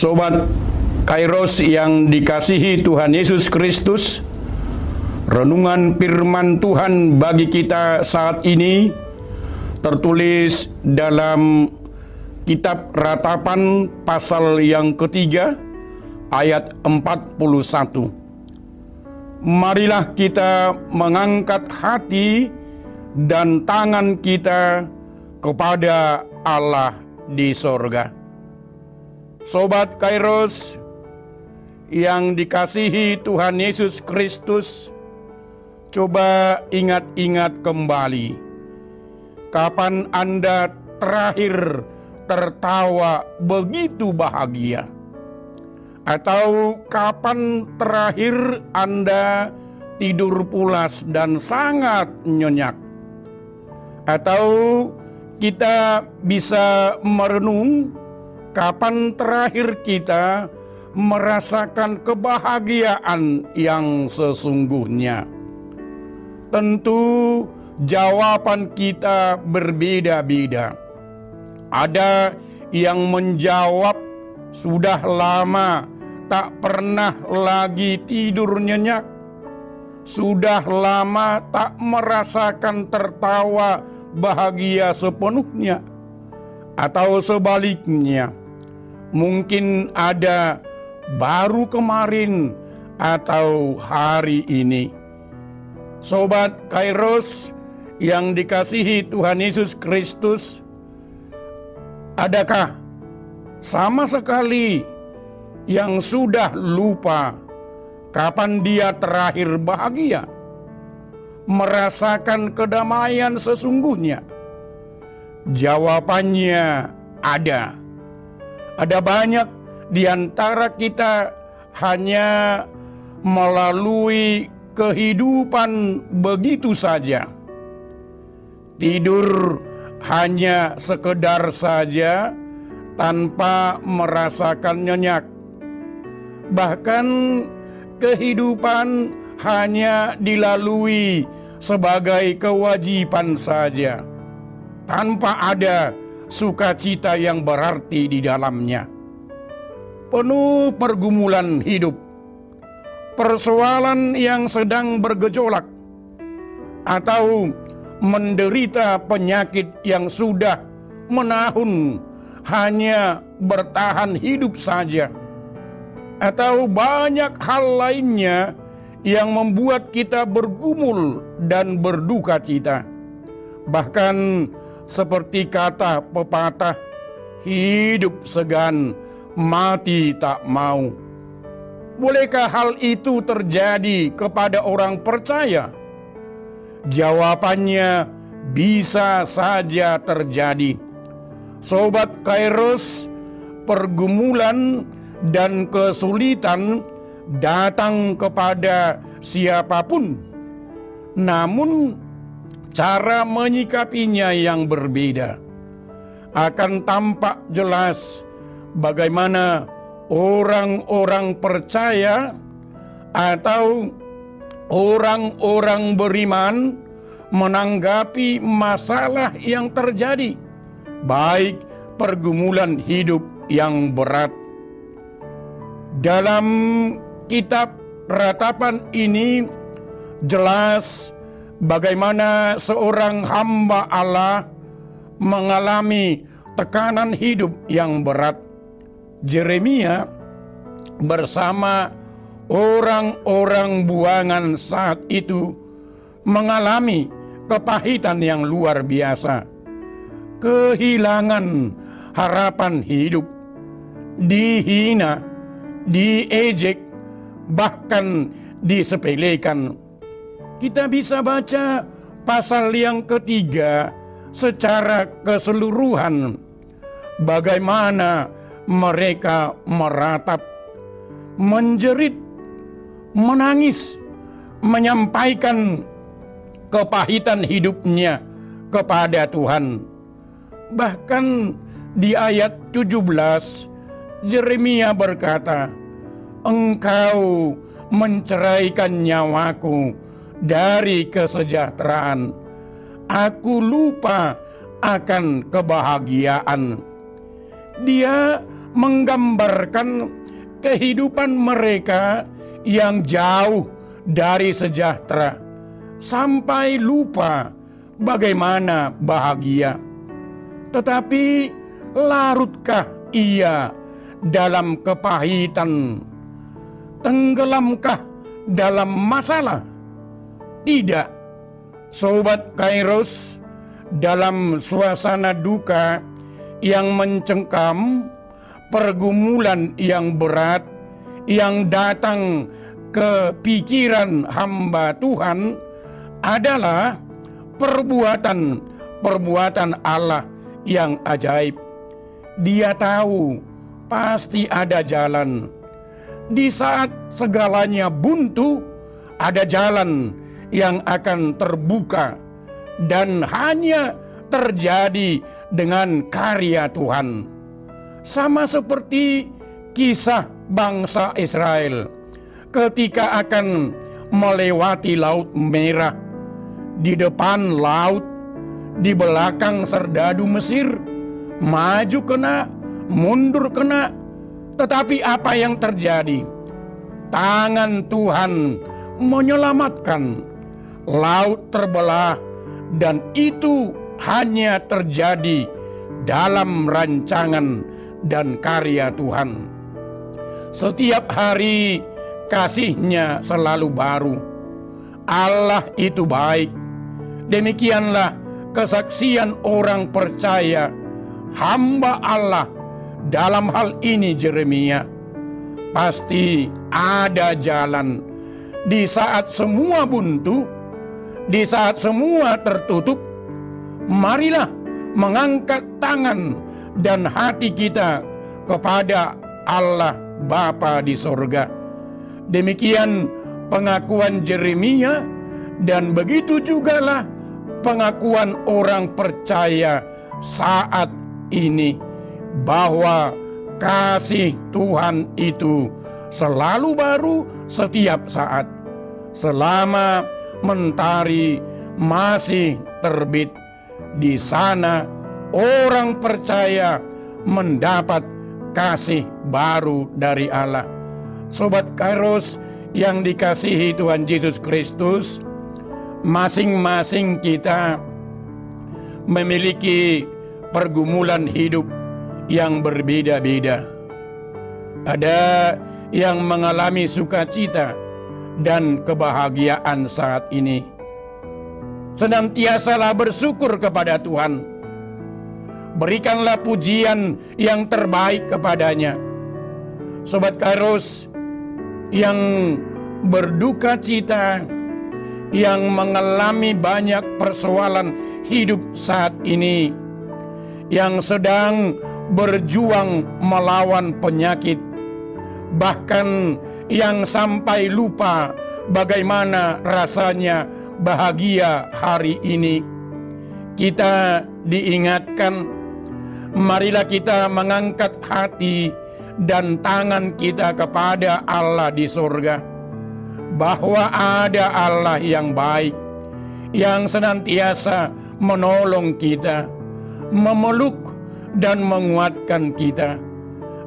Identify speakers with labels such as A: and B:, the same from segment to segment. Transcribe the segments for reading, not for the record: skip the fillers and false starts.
A: Sobat Kairos yang dikasihi Tuhan Yesus Kristus, renungan firman Tuhan bagi kita saat ini tertulis dalam kitab Ratapan pasal yang ketiga ayat 41. Marilah kita mengangkat hati dan tangan kita kepada Allah di sorga. Sobat Kairos yang dikasihi Tuhan Yesus Kristus, coba ingat-ingat kembali kapan Anda terakhir tertawa begitu bahagia, atau kapan terakhir Anda tidur pulas dan sangat nyenyak, atau kita bisa merenung kapan terakhir kita merasakan kebahagiaan yang sesungguhnya. Tentu jawaban kita berbeda-beda. Ada yang menjawab sudah lama tak pernah lagi tidur nyenyak, sudah lama tak merasakan tertawa bahagia sepenuhnya, atau sebaliknya. Mungkin ada baru kemarin atau hari ini. Sobat Kairos yang dikasihi Tuhan Yesus Kristus, adakah sama sekali yang sudah lupa kapan dia terakhir bahagia, merasakan kedamaian sesungguhnya? Jawabannya ada. Ada banyak di antara kita hanya melalui kehidupan begitu saja. Tidur hanya sekedar saja tanpa merasakan nyenyak. Bahkan kehidupan hanya dilalui sebagai kewajiban saja, tanpa ada sukacita yang berarti di dalamnya. Penuh pergumulan hidup, persoalan yang sedang bergejolak, atau menderita penyakit yang sudah menahun hanya bertahan hidup saja, atau banyak hal lainnya yang membuat kita bergumul dan berduka cita. Bahkan seperti kata pepatah, hidup segan, mati tak mau. Bolehkah hal itu terjadi kepada orang percaya? Jawabannya bisa saja terjadi. Sobat Kairos, pergumulan dan kesulitan datang kepada siapapun. Namun cara menyikapinya yang berbeda. Akan tampak jelas bagaimana orang-orang percaya atau orang-orang beriman menanggapi masalah yang terjadi, baik pergumulan hidup yang berat. Dalam kitab Ratapan ini jelas bagaimana seorang hamba Allah mengalami tekanan hidup yang berat. Yeremia bersama orang-orang buangan saat itu mengalami kepahitan yang luar biasa. Kehilangan harapan hidup, dihina, diejek, bahkan disepelekan. Kita bisa baca pasal yang ketiga secara keseluruhan, bagaimana mereka meratap, menjerit, menangis, menyampaikan kepahitan hidupnya kepada Tuhan. Bahkan di ayat 17, Yeremia berkata, "Engkau menceraikan nyawaku dari kesejahteraan. Aku lupa akan kebahagiaan." Dia menggambarkan kehidupan mereka yang jauh dari sejahtera, sampai lupa bagaimana bahagia. Tetapi larutkah ia dalam kepahitan? Tenggelamkah dalam masalah? Tidak. Sobat Kairos, dalam suasana duka yang mencengkam, pergumulan yang berat yang datang ke pikiran hamba Tuhan adalah perbuatan Allah yang ajaib. Dia tahu pasti ada jalan. Di saat segalanya buntu, ada jalan yang akan terbuka dan hanya terjadi dengan karya Tuhan. Sama seperti kisah bangsa Israel ketika akan melewati Laut Merah. Di depan laut, di belakang serdadu Mesir, maju kena, mundur kena. Tetapi apa yang terjadi? Tangan Tuhan menyelamatkan. Laut terbelah, dan itu hanya terjadi dalam rancangan dan karya Tuhan. Setiap hari kasih-Nya selalu baru. Allah itu baik. Demikianlah kesaksian orang percaya hamba Allah dalam hal ini, Yeremia. Pasti ada jalan di saat semua buntu, di saat semua tertutup. Marilah mengangkat tangan dan hati kita kepada Allah Bapa di sorga. Demikian pengakuan Yeremia, dan begitu jugalah pengakuan orang percaya saat ini, bahwa kasih Tuhan itu selalu baru setiap saat. Selama mentari masih terbit, di sana orang percaya mendapat kasih baru dari Allah. Sobat Kairos yang dikasihi Tuhan Yesus Kristus, masing-masing kita memiliki pergumulan hidup yang berbeda-beda. Ada yang mengalami sukacita dan kebahagiaan saat ini. Senantiasalah bersyukur kepada Tuhan. Berikanlah pujian yang terbaik kepadanya. Sobat Kairos yang berduka cita, yang mengalami banyak persoalan hidup saat ini, yang sedang berjuang melawan penyakit, bahkan yang sampai lupa bagaimana rasanya bahagia hari ini. Kita diingatkan, marilah kita mengangkat hati dan tangan kita kepada Allah di surga, bahwa ada Allah yang baik, yang senantiasa menolong kita, memeluk dan menguatkan kita.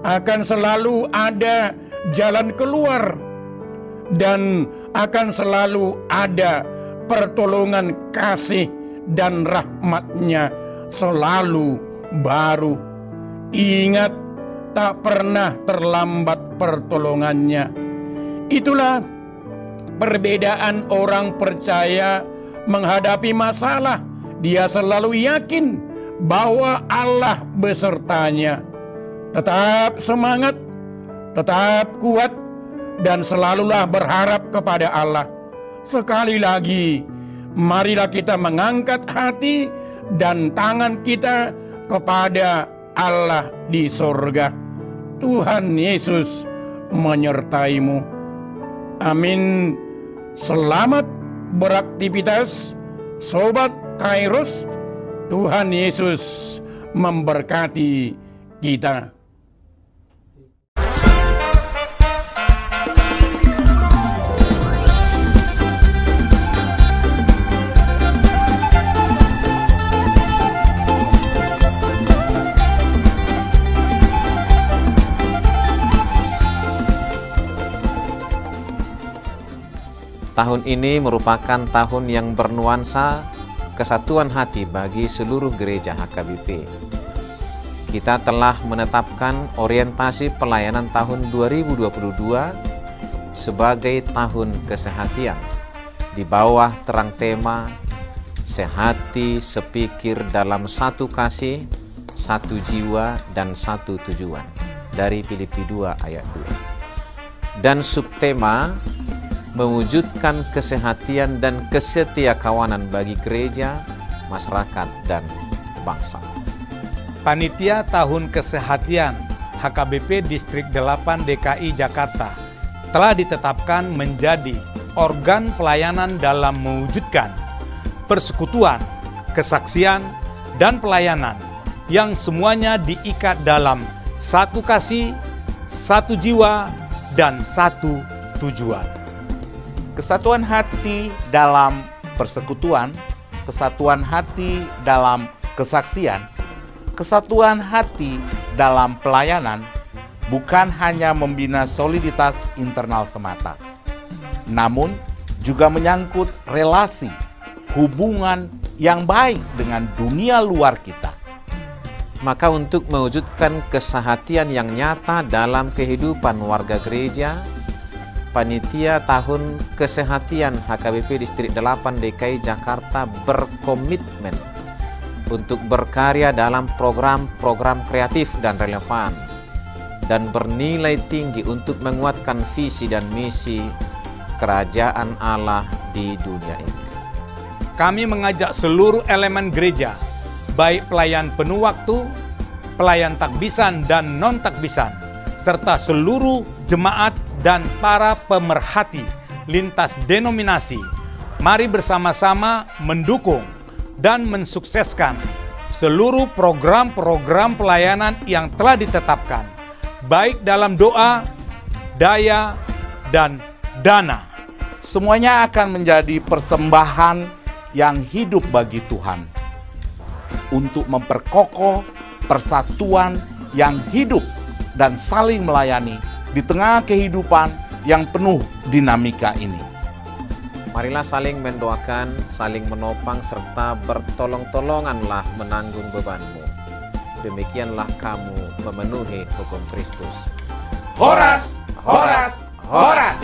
A: Akan selalu ada jalan keluar, dan akan selalu ada pertolongan kasih dan rahmat-Nya selalu baru. Ingat, tak pernah terlambat pertolongannya. Itulah perbedaan orang percaya menghadapi masalah. Dia selalu yakin bahwa Allah besertanya. Tetap semangat, tetap kuat, dan selalulah berharap kepada Allah. Sekali lagi, marilah kita mengangkat hati dan tangan kita kepada Allah di sorga. Tuhan Yesus menyertaimu. Amin. Selamat beraktivitas, Sobat Kairos. Tuhan Yesus memberkati kita.
B: Tahun ini merupakan tahun yang bernuansa kesatuan hati bagi seluruh gereja HKBP. Kita telah menetapkan orientasi pelayanan tahun 2022 sebagai tahun kesehatian di bawah terang tema sehati sepikir dalam satu kasih, satu jiwa, dan satu tujuan dari Filipi 2 ayat 2. Dan subtema mewujudkan kesehatian dan kesetiakawanan bagi gereja, masyarakat, dan bangsa.
C: Panitia Tahun Kesehatian HKBP Distrik 8 DKI Jakarta telah ditetapkan menjadi organ pelayanan dalam mewujudkan persekutuan, kesaksian, dan pelayanan yang semuanya diikat dalam satu kasih, satu jiwa, dan satu tujuan.
D: Kesatuan hati dalam persekutuan, kesatuan hati dalam kesaksian, kesatuan hati dalam pelayanan bukan hanya membina soliditas internal semata, namun juga menyangkut relasi, hubungan yang baik dengan dunia luar kita.
B: Maka untuk mewujudkan kesehatian yang nyata dalam kehidupan warga gereja, Panitia Tahun Kesehatian HKBP Distrik 8 DKI Jakarta berkomitmen untuk berkarya dalam program-program kreatif dan relevan dan bernilai tinggi untuk menguatkan visi dan misi kerajaan Allah di dunia ini.
C: Kami mengajak seluruh elemen gereja, baik pelayan penuh waktu, pelayan takbisan dan non-takbisan, serta seluruh jemaat dan para pemerhati lintas denominasi, mari bersama-sama mendukung dan mensukseskan seluruh program-program pelayanan yang telah ditetapkan, baik dalam doa, daya, dan dana.
D: Semuanya akan menjadi persembahan yang hidup bagi Tuhan untuk memperkokoh persatuan yang hidup dan saling melayani di tengah kehidupan yang penuh dinamika ini.
B: Marilah saling mendoakan, saling menopang, serta bertolong-tolonganlah menanggung bebanmu. Demikianlah kamu memenuhi hukum Kristus.
D: Horas, horas, horas!